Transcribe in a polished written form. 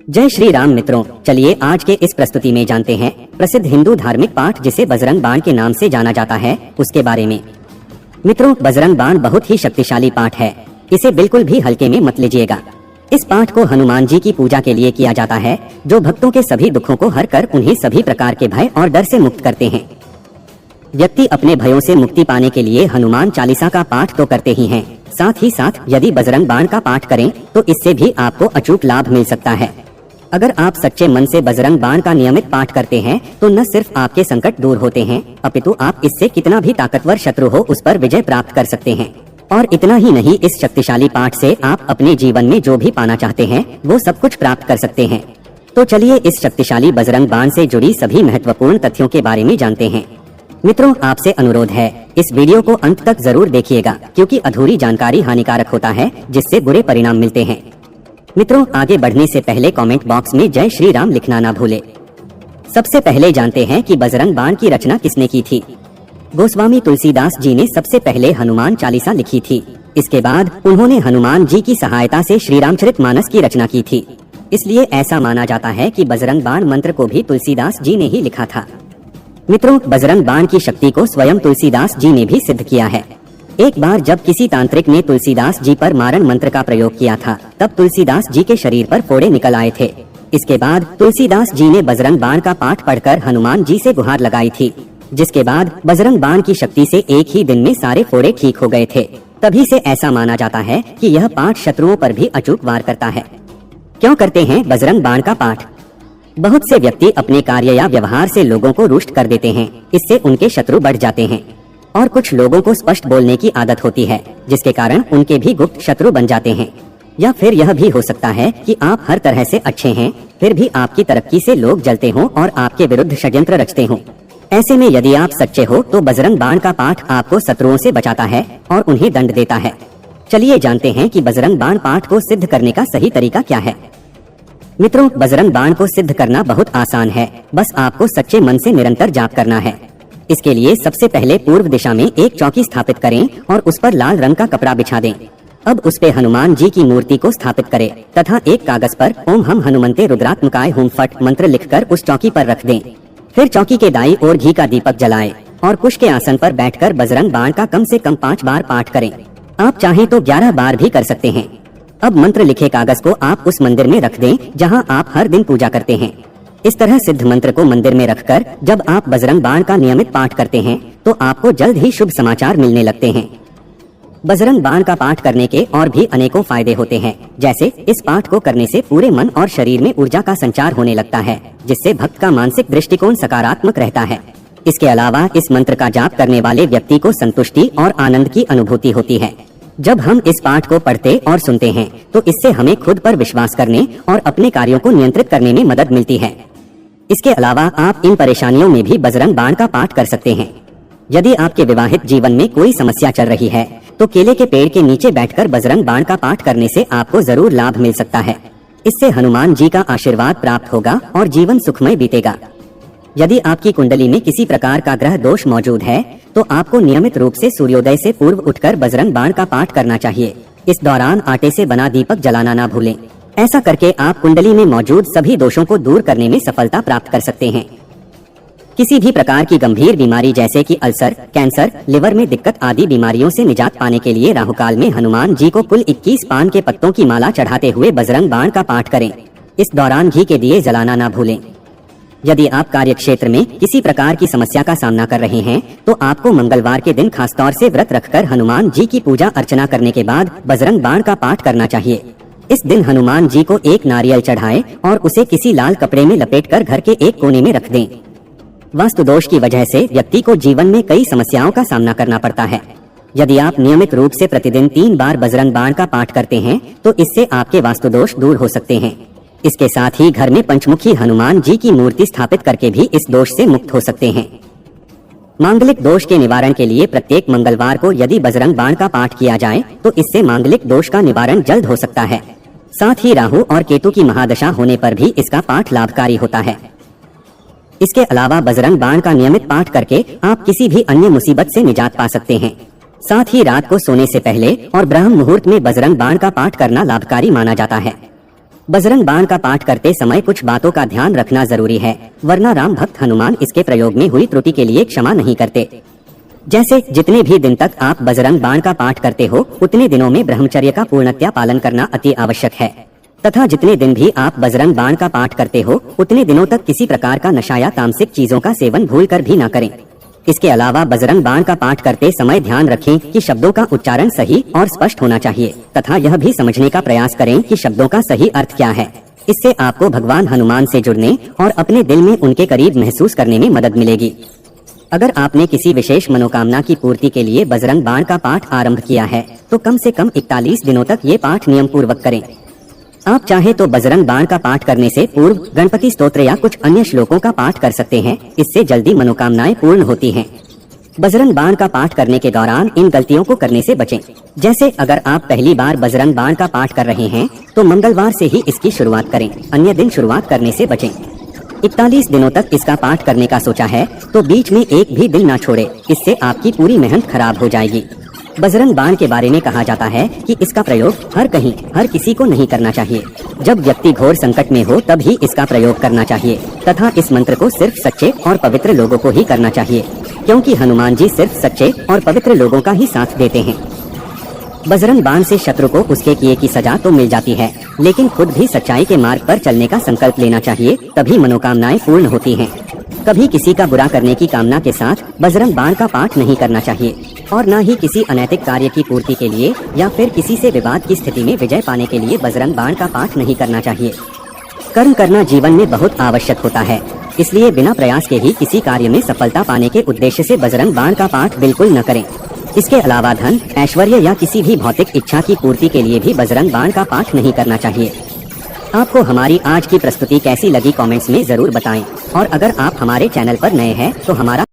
जय श्री राम मित्रों, चलिए आज के इस प्रस्तुति में जानते हैं प्रसिद्ध हिंदू धार्मिक पाठ जिसे बजरंग बाण के नाम से जाना जाता है उसके बारे में। मित्रों, बजरंग बाण बहुत ही शक्तिशाली पाठ है, इसे बिल्कुल भी हल्के में मत लीजिएगा। इस पाठ को हनुमान जी की पूजा के लिए किया जाता है, जो भक्तों के सभी दुखों को हर कर उन्हें सभी प्रकार के भय और डर से मुक्त करते हैं। व्यक्ति अपने भयों से मुक्ति पाने के लिए हनुमान चालीसा का पाठ तो करते ही हैं, साथ ही साथ यदि बजरंग बाण का पाठ करें तो इससे भी आपको अचूक लाभ मिल सकता है। अगर आप सच्चे मन से बजरंग बाण का नियमित पाठ करते हैं तो न सिर्फ आपके संकट दूर होते हैं, अपितु आप इससे कितना भी ताकतवर शत्रु हो उस पर विजय प्राप्त कर सकते हैं। और इतना ही नहीं, इस शक्तिशाली पाठ से आप अपने जीवन में जो भी पाना चाहते हैं वो सब कुछ प्राप्त कर सकते हैं। तो चलिए इस शक्तिशाली बजरंग बाण से जुड़ी सभी महत्वपूर्ण तथ्यों के बारे में जानते हैं। मित्रों, आपसे अनुरोध है, इस वीडियो को अंत तक जरूर देखिएगा, क्योंकि अधूरी जानकारी हानिकारक होता है जिससे बुरे परिणाम मिलते हैं। मित्रों, आगे बढ़ने से पहले कमेंट बॉक्स में जय श्री राम लिखना ना भूले। सबसे पहले जानते हैं कि बजरंग बाण की रचना किसने की थी। गोस्वामी तुलसीदास जी ने सबसे पहले हनुमान चालीसा लिखी थी। इसके बाद उन्होंने हनुमान जी की सहायता से श्री रामचरितमानस की रचना की थी। इसलिए ऐसा माना जाता है कि बजरंग बाण मंत्र को भी तुलसीदास जी ने ही लिखा था। मित्रों, बजरंग बाण की शक्ति को स्वयं तुलसीदास जी ने भी सिद्ध किया है। एक बार जब किसी तांत्रिक ने तुलसीदास जी पर मारण मंत्र का प्रयोग किया था, तब तुलसीदास जी के शरीर पर फोड़े निकल आए थे। इसके बाद तुलसीदास जी ने बजरंग बाण का पाठ पढ़कर हनुमान जी से गुहार लगाई थी, जिसके बाद बजरंग बाण की शक्ति से एक ही दिन में सारे फोड़े ठीक हो गए थे। तभी से ऐसा माना जाता है कि यह पाठ शत्रुओं पर भी अचूक वार करता है। क्यों करते हैं बजरंग बाण का पाठ? बहुत से व्यक्ति अपने कार्य या व्यवहार से लोगों को रुष्ट कर देते हैं, इससे उनके शत्रु बढ़ जाते हैं। और कुछ लोगों को स्पष्ट बोलने की आदत होती है, जिसके कारण उनके भी गुप्त शत्रु बन जाते हैं। या फिर यह भी हो सकता है कि आप हर तरह से अच्छे हैं, फिर भी आपकी तरक्की से लोग जलते हों और आपके विरुद्ध षड्यंत्र रचते हों। ऐसे में यदि आप सच्चे हो तो बजरंग बाण का पाठ आपको शत्रुओं से बचाता है और उन्हें दंड देता है। चलिए जानते हैं कि बजरंग बाण पाठ को सिद्ध करने का सही तरीका क्या है। मित्रों, बजरंग बाण को सिद्ध करना बहुत आसान है, बस आपको सच्चे मन से निरंतर जाप करना है। इसके लिए सबसे पहले पूर्व दिशा में एक चौकी स्थापित करें और उस पर लाल रंग का कपड़ा बिछा दें। अब उस पे हनुमान जी की मूर्ति को स्थापित करें तथा एक कागज पर ओम हम हनुमंते रुद्रात्मकाय हुम फट मंत्र लिखकर उस चौकी पर रख दें। फिर चौकी के दाईं ओर घी का दीपक जलाएं और कुश के आसन पर बैठकर बजरंग बाण का कम से कम 5 बार पाठ करें। आप चाहें तो 11 बार भी कर सकते हैं। अब मंत्र लिखे कागज को आप उस मंदिर में रख दें जहां आप हर दिन पूजा करते हैं। इस तरह सिद्ध मंत्र को मंदिर में रखकर जब आप बजरंग बाण का नियमित पाठ करते हैं तो आपको जल्द ही शुभ समाचार मिलने लगते हैं। बजरंग बाण का पाठ करने के और भी अनेकों फायदे होते हैं, जैसे इस पाठ को करने से पूरे मन और शरीर में ऊर्जा का संचार होने लगता है, जिससे भक्त का मानसिक दृष्टिकोण सकारात्मक रहता है। इसके अलावा इस मंत्र का जाप करने वाले व्यक्ति को संतुष्टि और आनंद की अनुभूति होती है। जब हम इस पाठ को पढ़ते और सुनते हैं तो इससे हमें खुद पर विश्वास करने और अपने कार्यों को नियंत्रित करने में मदद मिलती है। इसके अलावा आप इन परेशानियों में भी बजरंग बाण का पाठ कर सकते हैं। यदि आपके विवाहित जीवन में कोई समस्या चल रही है तो केले के पेड़ के नीचे बैठकर बजरंग बाण का पाठ करने से आपको जरूर लाभ मिल सकता है। इससे हनुमान जी का आशीर्वाद प्राप्त होगा और जीवन सुखमय बीतेगा। यदि आपकी कुंडली में किसी प्रकार का ग्रह दोष मौजूद है तो आपको नियमित रूप से सूर्योदय से पूर्व उठकर बजरंग बाण का पाठ करना चाहिए। इस दौरान आटे से बना दीपक जलाना ना भूलें। ऐसा करके आप कुंडली में मौजूद सभी दोषों को दूर करने में सफलता प्राप्त कर सकते हैं। किसी भी प्रकार की गंभीर बीमारी जैसे कि अल्सर, कैंसर, लिवर में दिक्कत आदि बीमारियों से निजात पाने के लिए राहुकाल में हनुमान जी को कुल 21 पान के पत्तों की माला चढ़ाते हुए बजरंग बाण का पाठ करें। इस दौरान घी के दिए जलाना ना भूलें। यदि आप कार्य क्षेत्र में किसी प्रकार की समस्या का सामना कर रहे हैं तो आपको मंगलवार के दिन खासतौर से व्रत रखकर हनुमान जी की पूजा अर्चना करने के बाद बजरंग बाण का पाठ करना चाहिए। इस दिन हनुमान जी को एक नारियल चढ़ाएं और उसे किसी लाल कपड़े में लपेटकर घर के एक कोने में रख दें। वास्तु दोष की वजह से व्यक्ति को जीवन में कई समस्याओं का सामना करना पड़ता है। यदि आप नियमित रूप से प्रतिदिन 3 बार बजरंग बाण का पाठ करते हैं तो इससे आपके वास्तु दोष दूर हो सकते हैं। इसके साथ ही घर में पंचमुखी हनुमान जी की मूर्ति स्थापित करके भी इस दोष से मुक्त हो सकते हैं। मांगलिक दोष के निवारण के लिए प्रत्येक मंगलवार को यदि बजरंग बाण का पाठ किया जाए तो इससे मांगलिक दोष का निवारण जल्द हो सकता है। साथ ही राहु और केतु की महादशा होने पर भी इसका पाठ लाभकारी होता है। इसके अलावा बजरंग बाण का नियमित पाठ करके आप किसी भी अन्य मुसीबत से निजात पा सकते हैं। साथ ही रात को सोने से पहले और ब्रह्म मुहूर्त में बजरंग बाण का पाठ करना लाभकारी माना जाता है। बजरंग बाण का पाठ करते समय कुछ बातों का ध्यान रखना जरूरी है, वरना राम भक्त हनुमान इसके प्रयोग में हुई त्रुटि के लिए क्षमा नहीं करते। जैसे जितने भी दिन तक आप बजरंग बाण का पाठ करते हो, उतने दिनों में ब्रह्मचर्य का पूर्णतया पालन करना अति आवश्यक है, तथा जितने दिन भी आप बजरंग बाण का पाठ करते हो, उतने दिनों तक किसी प्रकार का नशा या तामसिक चीजों का सेवन भूलकर भी ना करें। इसके अलावा बजरंग बाण का पाठ करते समय ध्यान रखें कि शब्दों का उच्चारण सही और स्पष्ट होना चाहिए, तथा यह भी समझने का प्रयास करें कि शब्दों का सही अर्थ क्या है। इससे आपको भगवान हनुमान से जुड़ने और अपने दिल में उनके करीब महसूस करने में मदद मिलेगी। अगर आपने किसी विशेष मनोकामना की पूर्ति के लिए बजरंग बाण का पाठ आरंभ किया है, तो कम से कम 41 दिनों तक ये पाठ नियम पूर्वक करें। आप चाहे तो बजरंग बाण का पाठ करने से पूर्व गणपति स्तोत्र या कुछ अन्य श्लोकों का पाठ कर सकते हैं, इससे जल्दी मनोकामनाएं पूर्ण होती हैं। बजरंग बाण का पाठ करने के दौरान इन गलतियों को करने से बचें। जैसे अगर आप पहली बार बजरंग बाण का पाठ कर रहे हैं, तो मंगलवार से ही इसकी शुरुआत करें, अन्य दिन शुरुआत करने से बचें। 41 दिनों तक इसका पाठ करने का सोचा है तो बीच में एक भी दिन ना छोड़े, इससे आपकी पूरी मेहनत खराब हो जाएगी। बजरंग बाण के बारे में कहा जाता है कि इसका प्रयोग हर कहीं हर किसी को नहीं करना चाहिए। जब व्यक्ति घोर संकट में हो तब ही इसका प्रयोग करना चाहिए, तथा इस मंत्र को सिर्फ सच्चे और पवित्र लोगों को ही करना चाहिए, क्योंकि हनुमान जी सिर्फ सच्चे और पवित्र लोगों का ही साथ देते हैं। बजरंग बाण से शत्रु को उसके किए की सजा तो मिल जाती है, लेकिन खुद भी सच्चाई के मार्ग पर चलने का संकल्प लेना चाहिए, तभी मनोकामनाएं पूर्ण होती हैं। कभी किसी का बुरा करने की कामना के साथ बजरंग बाण का पाठ नहीं करना चाहिए, और न ही किसी अनैतिक कार्य की पूर्ति के लिए या फिर किसी से विवाद की स्थिति में विजय पाने के लिए बजरंग बाण का पाठ नहीं करना चाहिए। कर्म करना जीवन में बहुत आवश्यक होता है, इसलिए बिना प्रयास के ही किसी कार्य में सफलता पाने के उद्देश्य से बजरंग बाण का पाठ बिल्कुल न करें। इसके अलावा धन, ऐश्वर्य या किसी भी भौतिक इच्छा की पूर्ति के लिए भी बजरंग बाण का पाठ नहीं करना चाहिए। आपको हमारी आज की प्रस्तुति कैसी लगी कमेंट्स में जरूर बताएं, और अगर आप हमारे चैनल पर नए हैं तो हमारा